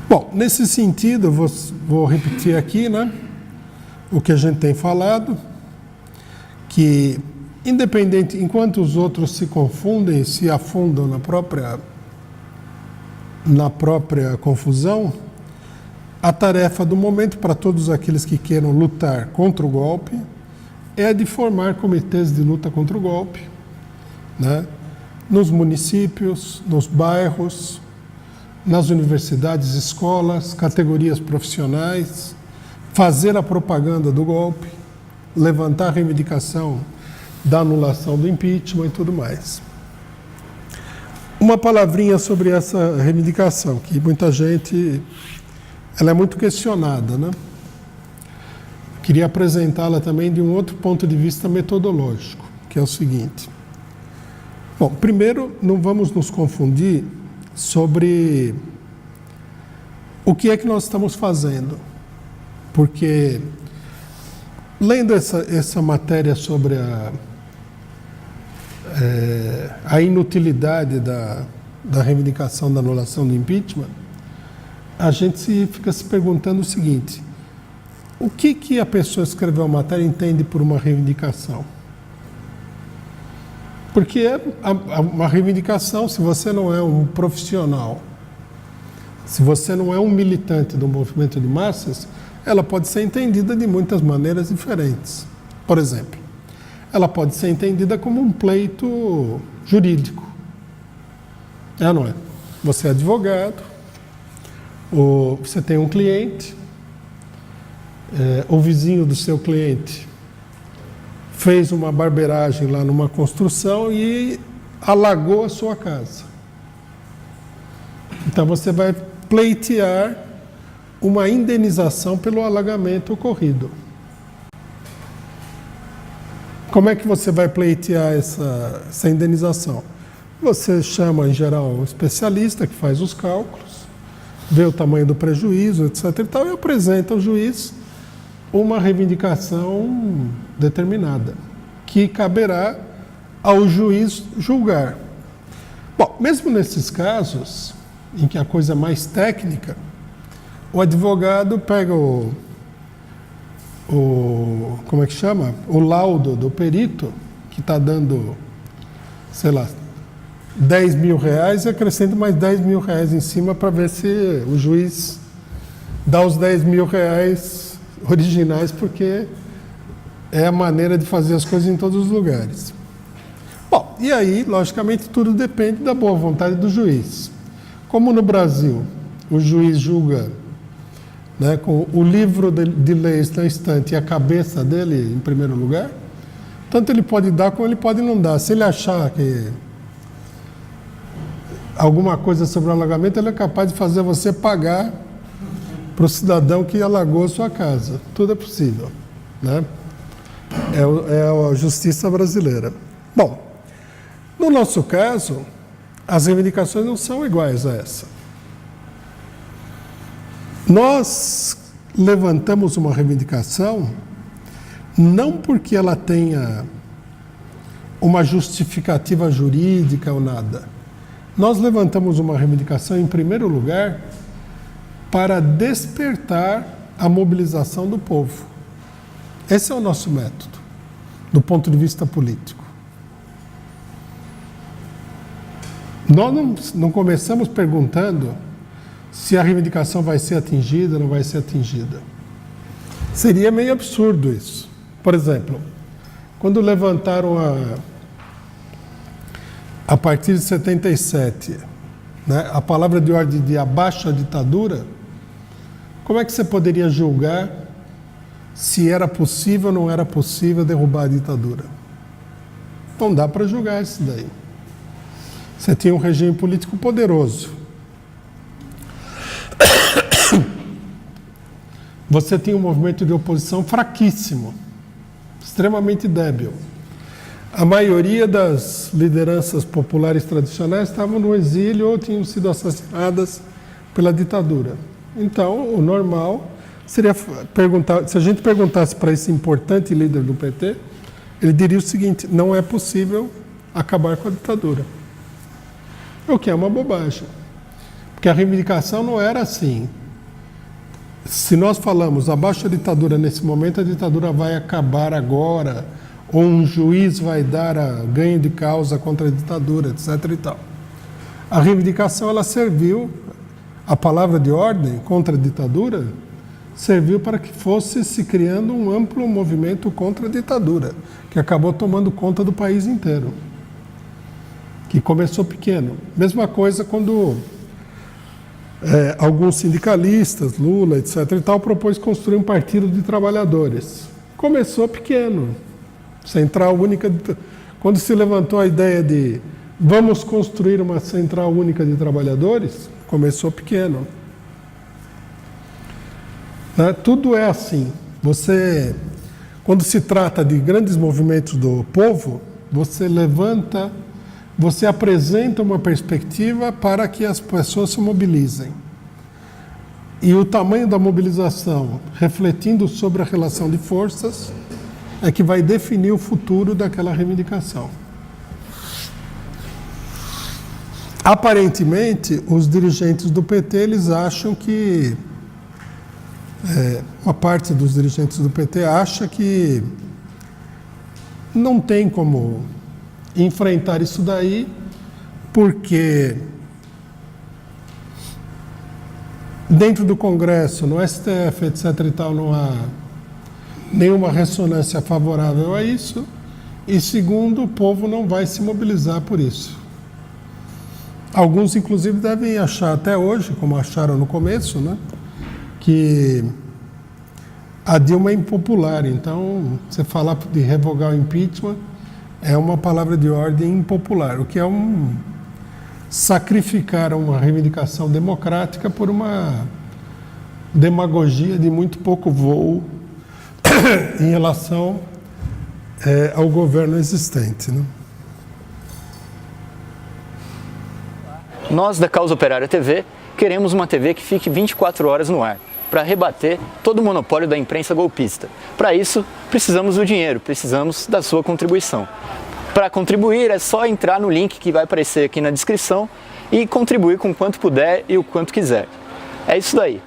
Bom, nesse sentido, vou repetir aqui, né, o que a gente tem falado, que independente, enquanto os outros se confundem, se afundam na própria confusão, a tarefa do momento para todos aqueles que queiram lutar contra o golpe é a de formar comitês de luta contra o golpe, né, nos municípios, nos bairros, nas universidades, escolas, categorias profissionais, fazer a propaganda do golpe, levantar a reivindicação da anulação do impeachment e tudo mais. Uma palavrinha sobre essa reivindicação, que muita gente, ela é muito questionada, né? Queria apresentá-la também de um outro ponto de vista metodológico, que é o seguinte. Bom, primeiro, não vamos nos confundir sobre o que é que nós estamos fazendo, porque lendo essa matéria sobre a inutilidade da reivindicação da anulação do impeachment, a gente fica se perguntando o seguinte: o que a pessoa que escreveu a matéria entende por uma reivindicação? Porque uma reivindicação, se você não é um profissional, se você não é um militante do movimento de massas, ela pode ser entendida de muitas maneiras diferentes. Por exemplo, ela pode ser entendida como um pleito jurídico. É ou não é? Você é advogado, ou você tem um cliente, o vizinho do seu cliente fez uma barbeiragem lá numa construção e alagou a sua casa. Então você vai pleitear uma indenização pelo alagamento ocorrido. Como é que você vai pleitear essa indenização? Você chama, em geral, um especialista que faz os cálculos, vê o tamanho do prejuízo, etc. e tal, e apresenta ao juiz uma reivindicação determinada, que caberá ao juiz julgar. Bom, mesmo nesses casos, em que a coisa é mais técnica, o advogado pega como é que chama? O laudo do perito, que está dando, sei lá, 10 mil reais, e acrescenta mais 10 mil reais em cima para ver se o juiz dá os 10 mil reais originais, porque é a maneira de fazer as coisas em todos os lugares. Bom, e aí, logicamente, tudo depende da boa vontade do juiz. Como no Brasil, o juiz julga, né, com o livro de leis na estante e a cabeça dele em primeiro lugar, tanto ele pode dar como ele pode não dar. Se ele achar que alguma coisa sobre o alagamento, ele é capaz de fazer você pagar para o cidadão que alagou a sua casa. Tudo é possível, né? É a justiça brasileira. Bom, no nosso caso, as reivindicações não são iguais a essa. Nós levantamos uma reivindicação não porque ela tenha uma justificativa jurídica ou nada. Nós levantamos uma reivindicação, em primeiro lugar, para despertar a mobilização do povo. Esse é o nosso método, do ponto de vista político. Nós não começamos perguntando se a reivindicação vai ser atingida ou não vai ser atingida. Seria meio absurdo isso. Por exemplo, quando levantaram a partir de 77, né, a palavra de ordem de abaixo a ditadura, como é que você poderia julgar se era possível ou não era possível derrubar a ditadura? Não dá para julgar isso daí. Você tinha um regime político poderoso. Você tinha um movimento de oposição fraquíssimo, extremamente débil. A maioria das lideranças populares tradicionais estavam no exílio ou tinham sido assassinadas pela ditadura. Então, o normal seria perguntar, se a gente perguntasse para esse importante líder do PT, ele diria o seguinte: não é possível acabar com a ditadura. O que é uma bobagem. Porque Porque a reivindicação não era assim. Se nós falamos abaixo a ditadura nesse momento, a ditadura vai acabar agora, ou um juiz vai dar a ganho de causa contra a ditadura, etc. e tal. A reivindicação, ela serviu, a palavra de ordem contra a ditadura, serviu para que fosse se criando um amplo movimento contra a ditadura, que acabou tomando conta do país inteiro, que começou pequeno. Mesma coisa quando alguns sindicalistas, Lula, etc. e tal, propôs construir um partido de trabalhadores. Começou pequeno, Central Única. Quando se levantou a ideia de vamos construir uma Central Única de Trabalhadores, começou pequeno. Tudo é assim. Quando se trata de grandes movimentos do povo, você apresenta uma perspectiva para que as pessoas se mobilizem. E o tamanho da mobilização, refletindo sobre a relação de forças, é que vai definir o futuro daquela reivindicação. Aparentemente, os dirigentes do PT, eles acham que uma parte dos dirigentes do PT acha que não tem como enfrentar isso daí, porque dentro do Congresso, no STF, etc. e tal, não há nenhuma ressonância favorável a isso, e segundo, o povo não vai se mobilizar por isso. Alguns, inclusive, devem achar até hoje, como acharam no começo, né, que a Dilma é impopular. Então, você falar de revogar o impeachment é uma palavra de ordem impopular, o que é sacrificar uma reivindicação democrática por uma demagogia de muito pouco voo em relação ao governo existente, né? Nós da Causa Operária TV queremos uma TV que fique 24 horas no ar, para rebater todo o monopólio da imprensa golpista. Para isso, precisamos do dinheiro, precisamos da sua contribuição. Para contribuir é só entrar no link que vai aparecer aqui na descrição e contribuir com o quanto puder e o quanto quiser. É isso daí.